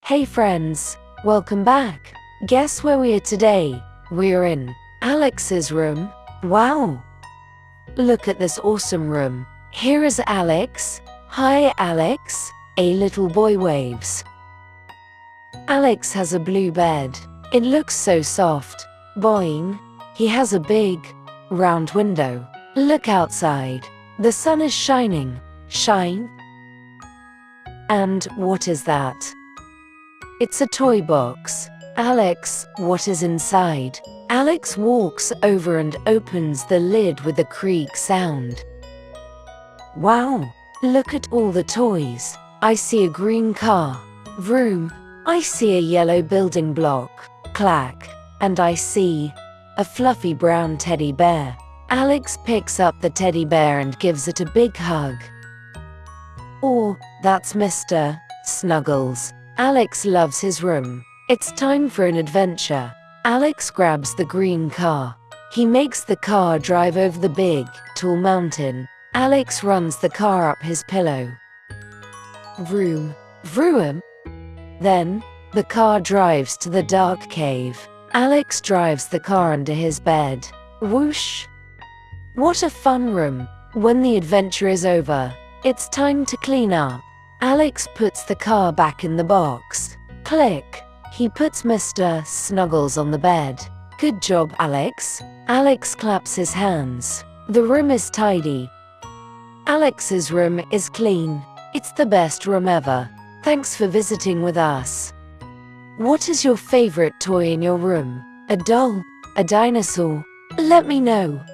Hey friends, welcome back. Guess where we are today? We're in Alex's room. Wow! Look at this awesome room. Here is Alex. Hi Alex. A little boy waves. Alex has a blue bed. It looks so soft. Boing. He has a big, round window. Look outside. The sun is shining. Shine. And what is that? It's a toy box. Alex, what is inside? Alex walks over and opens the lid with a creak sound. Wow! Look at all the toys. I see a green car. Vroom. I see a yellow building block. Clack. And I see a fluffy brown teddy bear. Alex picks up the teddy bear and gives it a big hug. Oh, that's Mr. Snuggles. Alex loves his room. It's time for an adventure. Alex grabs the green car. He makes the car drive over the big, tall mountain. Alex runs the car up his pillow. Vroom. Vroom. Then, the car drives to the dark cave. Alex drives the car under his bed. Whoosh. What a fun room. When the adventure is over, it's time to clean up. Alex puts the car back in the box. Click. He puts Mr. Snuggles on the bed. Good job, Alex. Alex claps his hands. The room is tidy. Alex's room is clean. It's the best room ever. Thanks for visiting with us. What is your favorite toy in your room? A doll? A dinosaur? Let me know.